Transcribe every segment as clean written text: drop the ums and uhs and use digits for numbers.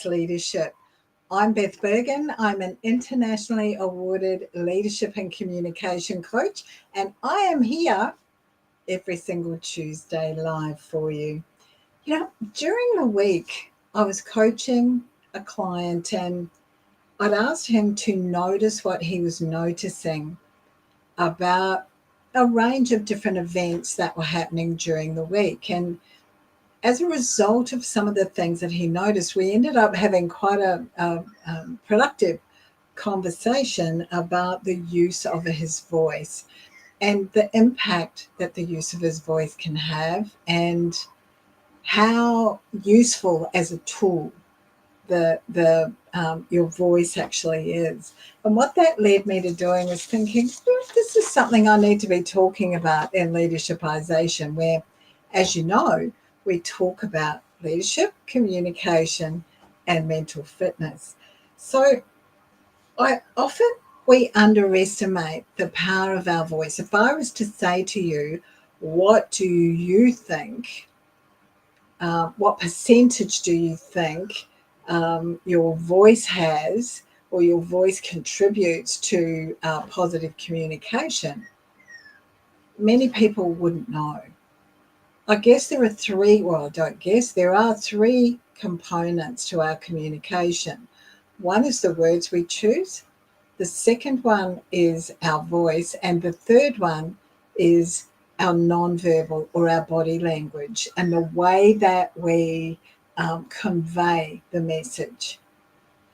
Leadership. I'm Beth Bergen. I'm an internationally awarded leadership and communication coach, and I am here every single Tuesday live for you. During the week, I was coaching a client and I'd asked him to notice what he was noticing about a range of different events that were happening during the week. And as a result of some of the things that he noticed, we ended up having quite a productive conversation about the use of his voice and the impact that the use of his voice can have, and how useful as a tool the your voice actually is. And what that led me to doing was thinking, this is something I need to be talking about in leadershipization, where, as you know, we talk about leadership, communication, and mental fitness. So I often we underestimate the power of our voice. If I was to say to you, what do you think? What percentage do you think your voice has, or your voice contributes to positive communication? Many people wouldn't know. I guess there are three, well, I don't guess, there are three components to our communication. One is the words we choose, the second one is our voice, and the third one is our nonverbal or our body language and the way that we convey the message.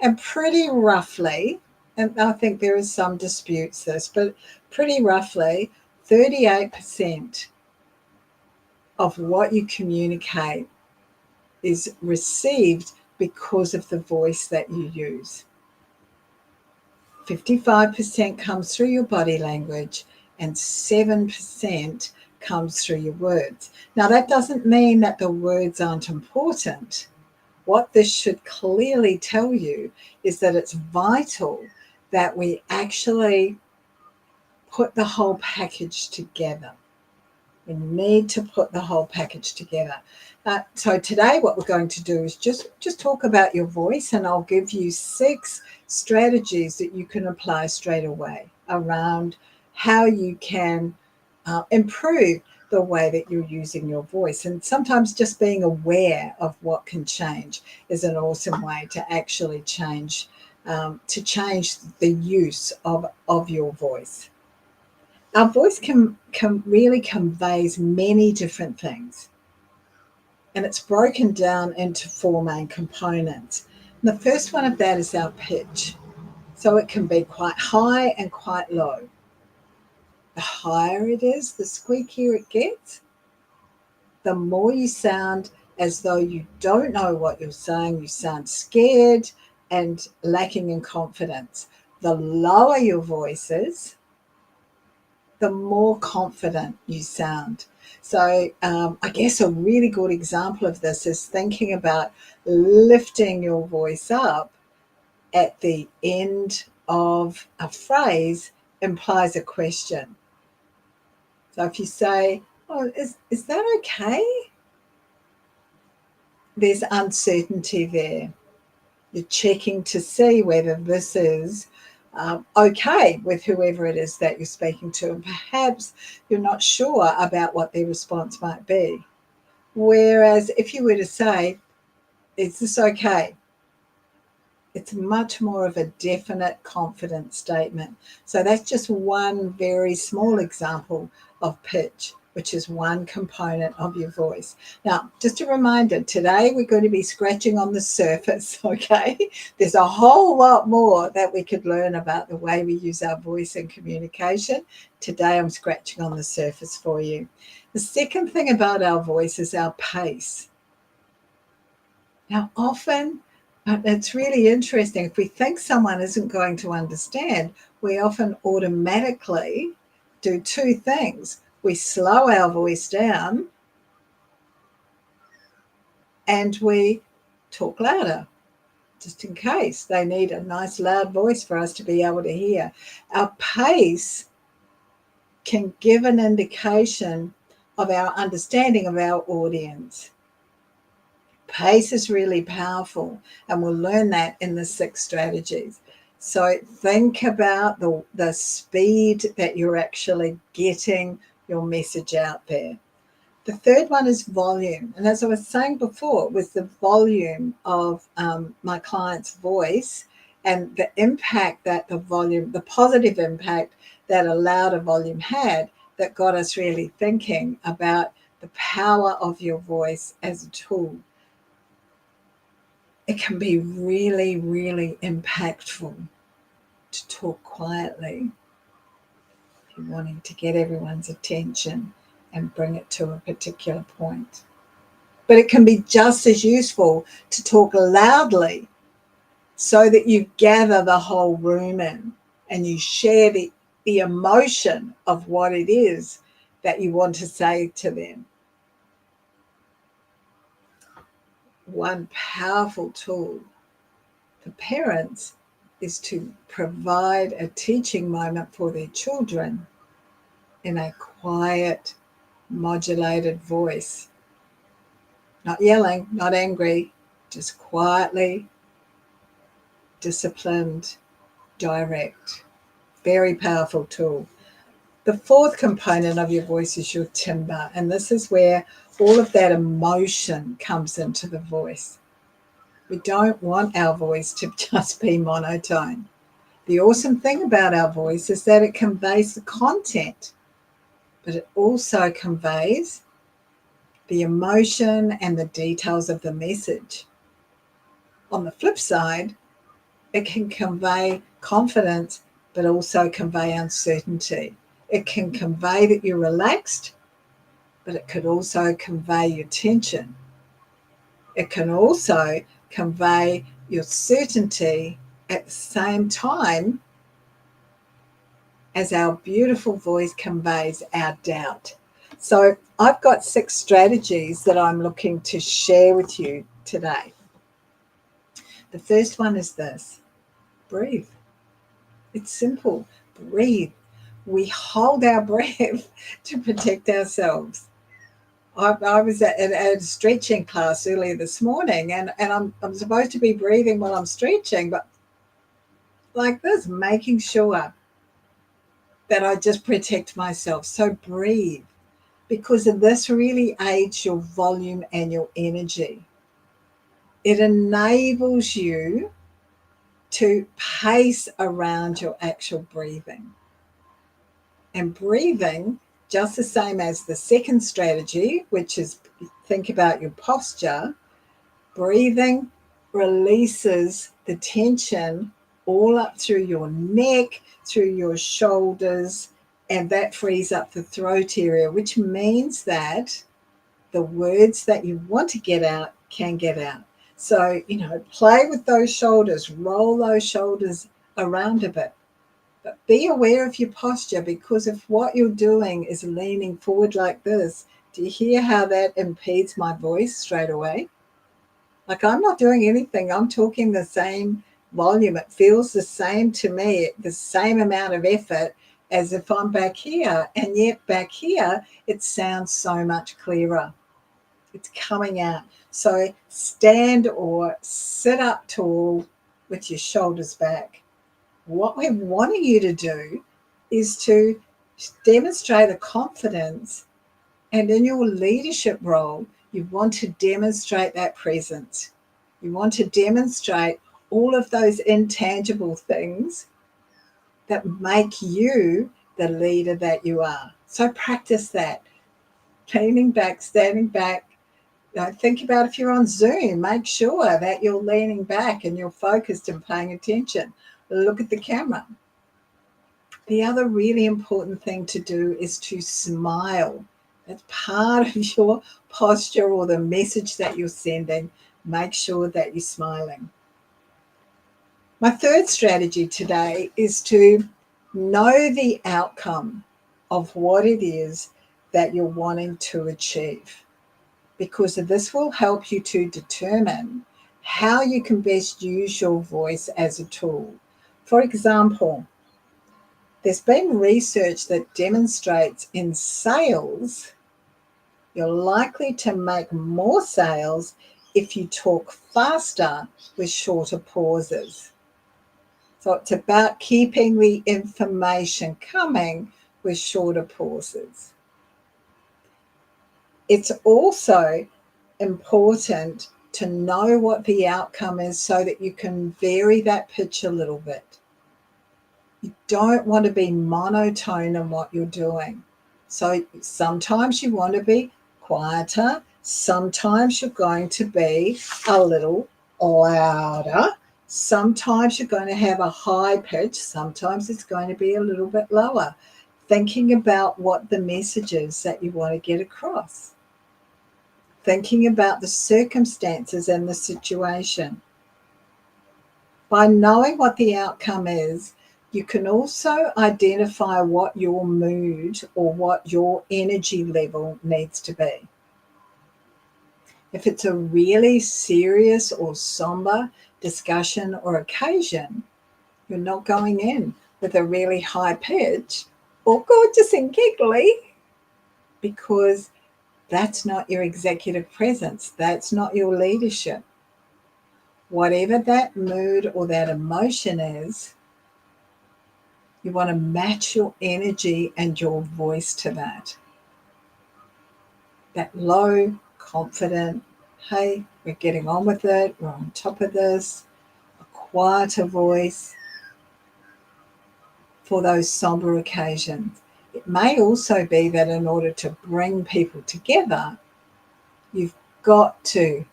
And pretty roughly, and I think there is some disputes this, but pretty roughly, 38% of what you communicate is received because of the voice that you use. 55% comes through your body language, and 7% comes through your words. Now, that doesn't mean that the words aren't important. What this should clearly tell you is that it's vital that we actually put the whole package together. We need to put the whole package together. So today what we're going to do is just talk about your voice, and I'll give you 6 strategies that you can apply straight away around how you can improve the way that you're using your voice. And sometimes just being aware of what can change is an awesome way to actually change the use of your voice. Our voice can really conveys many different things, and it's broken down into 4 main components. And the first one of that is our pitch. So it can be quite high and quite low. The higher it is, the squeakier it gets. The more you sound as though you don't know what you're saying, you sound scared and lacking in confidence. The lower your voice is, the more confident you sound. So I guess a really good example of this is thinking about lifting your voice up at the end of a phrase implies a question. So if you say, oh, is that okay? There's uncertainty there. You're checking to see whether this is okay with whoever it is that you're speaking to, and perhaps you're not sure about what their response might be. Whereas if you were to say, is this okay? It's much more of a definite, confident statement. So that's just one very small example of pitch, which is one component of your voice. Now, just a reminder, today we're going to be scratching on the surface, okay? There's a whole lot more that we could learn about the way we use our voice in communication. Today I'm scratching on the surface for you. The second thing about our voice is our pace. Now, often, it's really interesting. If we think someone isn't going to understand, we often automatically do 2 things. We slow our voice down and we talk louder, just in case they need a nice loud voice for us to be able to hear. Our pace can give an indication of our understanding of our audience. Pace is really powerful, and we'll learn that in the 6 strategies. So think about the speed that you're actually getting your message out there. The third one is volume. And as I was saying before, with the volume of my client's voice and the impact that the volume, the positive impact that a louder volume had, that got us really thinking about the power of your voice as a tool. It can be really, really impactful to talk quietly if you're wanting to get everyone's attention and bring it to a particular point. But it can be just as useful to talk loudly so that you gather the whole room in and you share the emotion of what it is that you want to say to them. One powerful tool for parents is to provide a teaching moment for their children in a quiet, modulated voice. Not yelling, not angry, just quietly, disciplined, direct. Very powerful tool. The fourth component of your voice is your timbre, and this is where all of that emotion comes into the voice. We don't want our voice to just be monotone. The awesome thing about our voice is that it conveys the content, but it also conveys the emotion and the details of the message. On the flip side, it can convey confidence, but also convey uncertainty. It can convey that you're relaxed, but it could also convey your tension. It can also convey your certainty at the same time as our beautiful voice conveys our doubt. So I've got 6 strategies that I'm looking to share with you today. The first one is this: breathe. It's simple. Breathe. We hold our breath to protect ourselves. I was at a stretching class earlier this morning, and I'm supposed to be breathing while I'm stretching, but like this, making sure that I just protect myself. So breathe, because this really aids your volume and your energy. It enables you to pace around your actual breathing. And breathing, just the same as the second strategy, which is think about your posture, breathing releases the tension all up through your neck, through your shoulders, and that frees up the throat area, which means that the words that you want to get out can get out. So, play with those shoulders, roll those shoulders around a bit. But be aware of your posture, because if what you're doing is leaning forward like this, do you hear how that impedes my voice straight away? Like, I'm not doing anything. I'm talking the same volume. It feels the same to me, the same amount of effort as if I'm back here. And yet back here, it sounds so much clearer. It's coming out. So stand or sit up tall with your shoulders back. What we're wanting you to do is to demonstrate a confidence, and in your leadership role, you want to demonstrate that presence. You want to demonstrate all of those intangible things that make you the leader that you are. So practice that. Leaning back, standing back. Think about if you're on Zoom, make sure that you're leaning back and you're focused and paying attention. Look at the camera. The other really important thing to do is to smile. That's part of your posture or the message that you're sending. Make sure that you're smiling. My third strategy today is to know the outcome of what it is that you're wanting to achieve, because this will help you to determine how you can best use your voice as a tool. For example, there's been research that demonstrates in sales, you're likely to make more sales if you talk faster with shorter pauses. So it's about keeping the information coming with shorter pauses. It's also important to know what the outcome is so that you can vary that pitch a little bit. You don't want to be monotone in what you're doing. So sometimes you want to be quieter. Sometimes you're going to be a little louder. Sometimes you're going to have a high pitch. Sometimes it's going to be a little bit lower. Thinking about what the message is that you want to get across. Thinking about the circumstances and the situation. By knowing what the outcome is, you can also identify what your mood or what your energy level needs to be. If it's a really serious or somber discussion or occasion, you're not going in with a really high pitch or gorgeous and giggly, because that's not your executive presence. That's not your leadership. Whatever that mood or that emotion is, you want to match your energy and your voice to that. That low, confident, hey, we're getting on with it, we're on top of this, a quieter voice for those somber occasions. It may also be that in order to bring people together, you've got to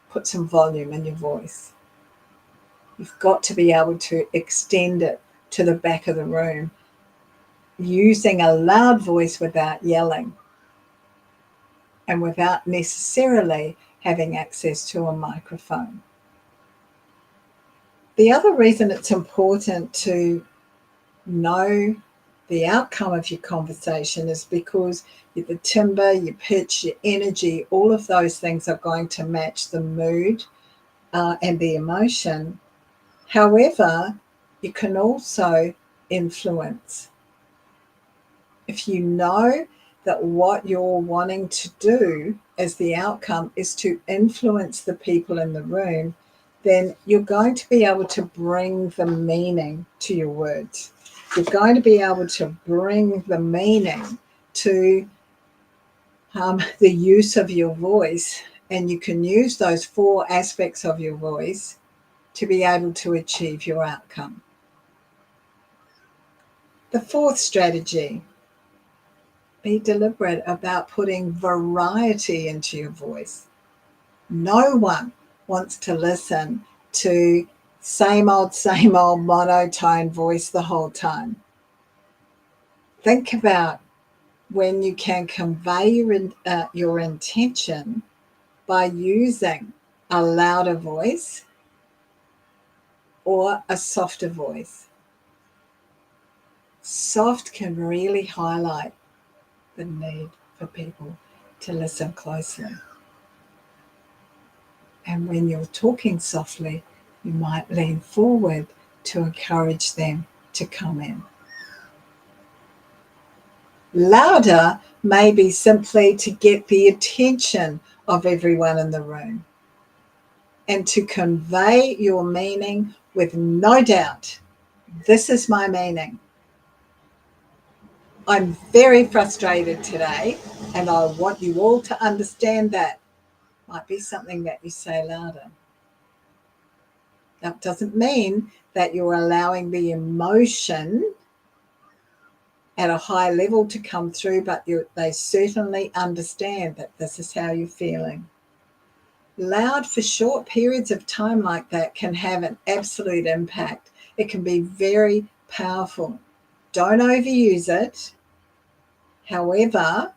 put some volume in your voice. You've got to be able to extend it to the back of the room, using a loud voice without yelling and without necessarily having access to a microphone. The other reason it's important to know the outcome of your conversation is because the timbre, your pitch, your energy, all of those things are going to match the mood and the emotion. However, you can also influence. If you know that what you're wanting to do as the outcome is to influence the people in the room, then you're going to be able to bring the meaning to your words. You're going to be able to bring the meaning to the use of your voice, and you can use those 4 aspects of your voice to be able to achieve your outcome. The 4th strategy, be deliberate about putting variety into your voice. No one wants to listen to same old monotone voice the whole time. Think about when you can convey your intention by using a louder voice or a softer voice. Soft can really highlight the need for people to listen closely. And when you're talking softly, you might lean forward to encourage them to come in. Louder may be simply to get the attention of everyone in the room and to convey your meaning with no doubt. This is my meaning. I'm very frustrated today, and I want you all to understand that. Might be something that you say louder. That doesn't mean that you're allowing the emotion at a high level to come through, but they certainly understand that this is how you're feeling. Loud for short periods of time like that can have an absolute impact. It can be very powerful. Don't overuse it. However,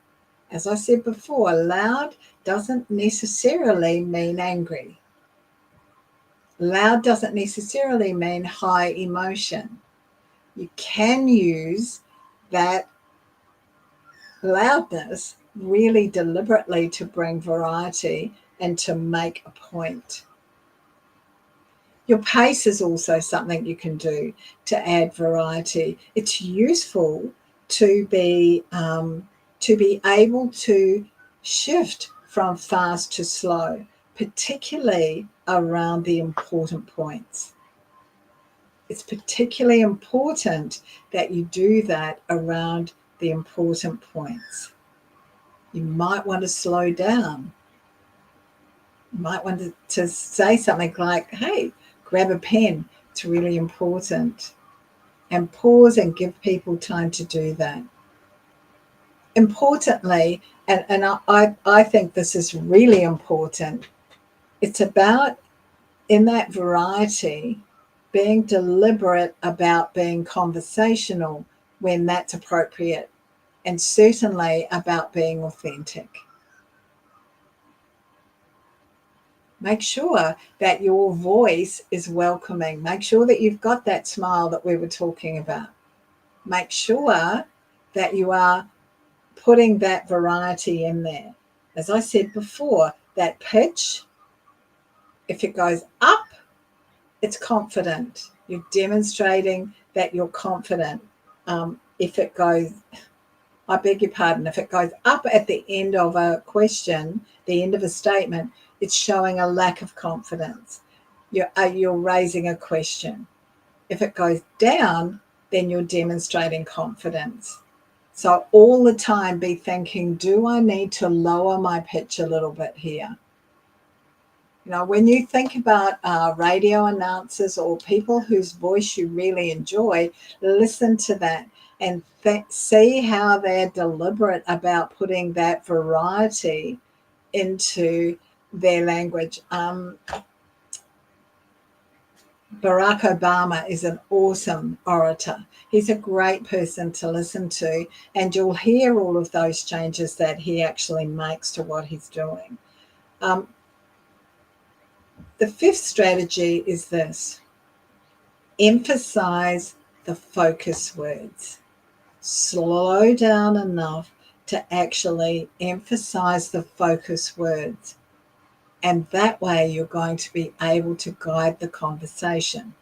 as I said before, loud doesn't necessarily mean angry. Loud doesn't necessarily mean high emotion. You can use that loudness really deliberately to bring variety and to make a point. Your pace is also something you can do to add variety. It's useful to be able to shift from fast to slow, particularly around the important points. It's particularly important that you do that around the important points. You might want to slow down. You might want to say something like, hey, grab a pen. It's really important. And pause and give people time to do that. Importantly, and I think this is really important, it's about, in that variety, being deliberate about being conversational when that's appropriate, and certainly about being authentic. Make sure that your voice is welcoming. Make sure that you've got that smile that we were talking about. Make sure that you are putting that variety in there. As I said before, that pitch, if it goes up, it's confident. You're demonstrating that you're confident. If it goes, I beg your pardon, if it goes up at the end of a question, the end of a statement, it's showing a lack of confidence. You're raising a question. If it goes down, then you're demonstrating confidence. So all the time be thinking, do I need to lower my pitch a little bit here? You know, when you think about radio announcers or people whose voice you really enjoy, listen to that and see how they're deliberate about putting that variety into their language. Barack Obama is an awesome orator. He's a great person to listen to, and you'll hear all of those changes that he actually makes to what he's doing. The fifth strategy is this: emphasize the focus words. Slow down enough to actually emphasize the focus words. And that way you're going to be able to guide the conversation.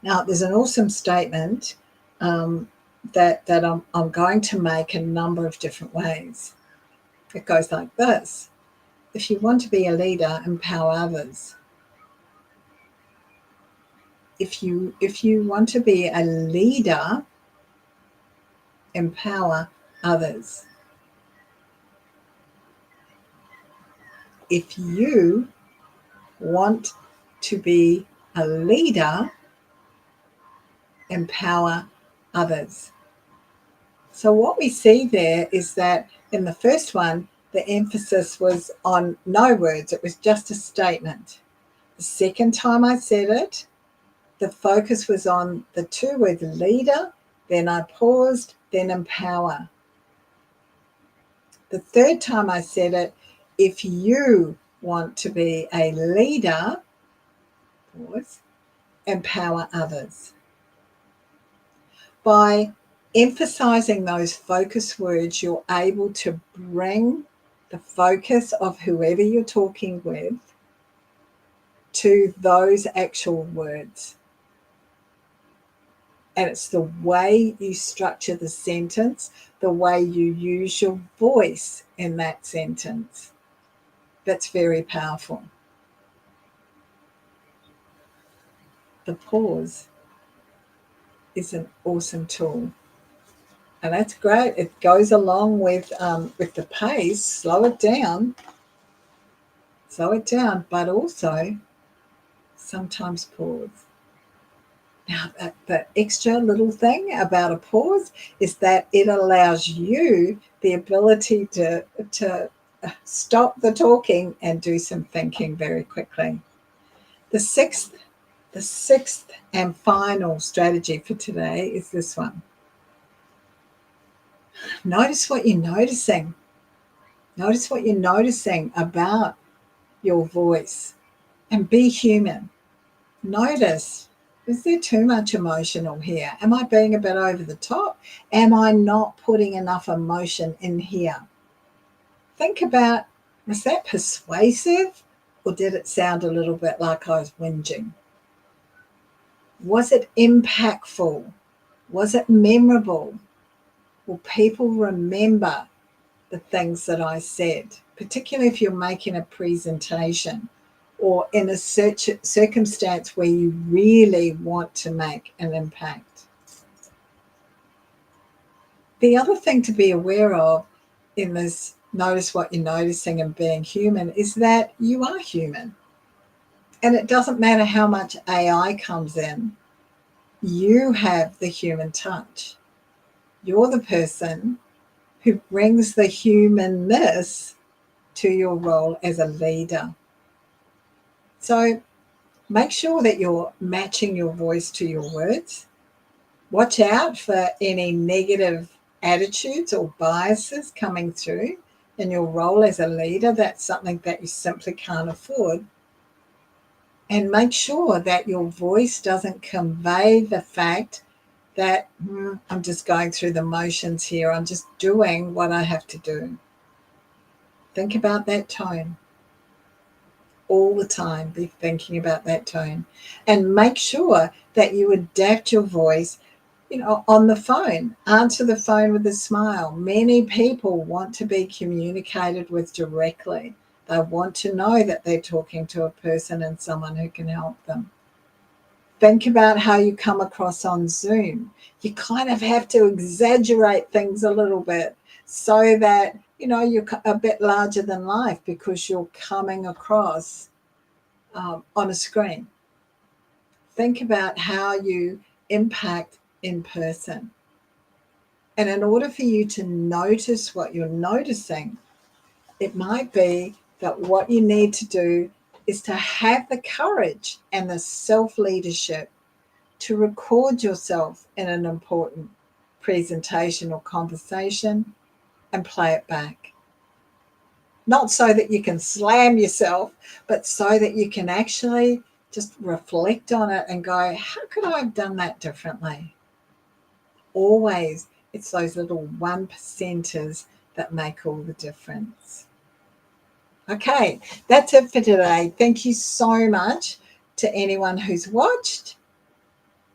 Now, there's an awesome statement that I'm going to make a number of different ways. It goes like this: if you want to be a leader, empower others. If you want to be a leader, empower others. If you want to be a leader, empower others. So what we see there is that in the first one, the emphasis was on no words. It was just a statement. The second time I said it, the focus was on the two words leader, then I paused, then empower. The third time I said it, if you want to be a leader, pause, empower others. By emphasizing those focus words, you're able to bring the focus of whoever you're talking with to those actual words. And it's the way you structure the sentence, the way you use your voice in that sentence, that's very powerful. The pause is an awesome tool. And that's great. It goes along with the pace. Slow it down, but also sometimes pause. Now, the extra little thing about a pause is that it allows you the ability to stop the talking and do some thinking very quickly. The sixth and final strategy for today is this one. Notice what you're noticing. Notice what you're noticing about your voice and be human. Notice, is there too much emotional here? Am I being a bit over the top? Am I not putting enough emotion in here? Think about, was that persuasive or did it sound a little bit like I was whinging? Was it impactful? Was it memorable? Will people remember the things that I said? particularly if you're making a presentation or in a circumstance where you really want to make an impact. The other thing to be aware of in this notice what you're noticing and being human is that you are human. And it doesn't matter how much AI comes in, you have the human touch. You're the person who brings the humanness to your role as a leader. So make sure that you're matching your voice to your words. Watch out for any negative attitudes or biases coming through in your role as a leader. That's something that you simply can't afford. And make sure that your voice doesn't convey the fact that I'm just going through the motions here. I'm just doing what I have to do. Think about that tone. All the time, be thinking about that tone. And make sure that you adapt your voice, on the phone. Answer the phone with a smile. Many people want to be communicated with directly. They want to know that they're talking to a person and someone who can help them. Think about how you come across on Zoom. You kind of have to exaggerate things a little bit so that, you're a bit larger than life because you're coming across on a screen. Think about how you impact in person. And in order for you to notice what you're noticing, it might be that what you need to do is to have the courage and the self-leadership to record yourself in an important presentation or conversation and play it back. Not so that you can slam yourself, but so that you can actually just reflect on it and go, how could I have done that differently? Always, it's those little 1%ers that make all the difference. Okay, that's it for today. Thank you so much to anyone who's watched.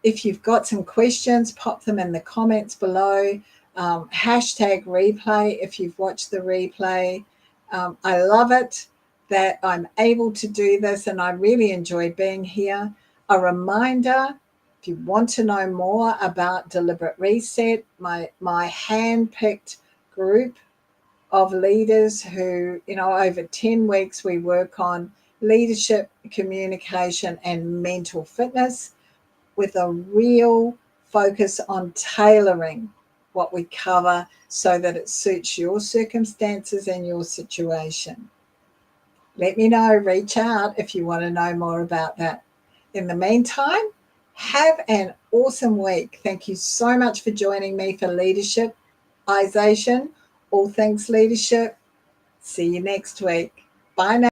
If you've got some questions, pop them in the comments below. Hashtag replay if you've watched the replay. I love it that I'm able to do this and I really enjoy being here. A reminder, if you want to know more about Deliberate Reset, my hand-picked group of leaders who, over 10 weeks we work on leadership, communication, and mental fitness with a real focus on tailoring what we cover so that it suits your circumstances and your situation. Let me know, reach out if you want to know more about that. In the meantime, have an awesome week. Thank you so much for joining me for Leadershipization, all things leadership. See you next week. Bye now.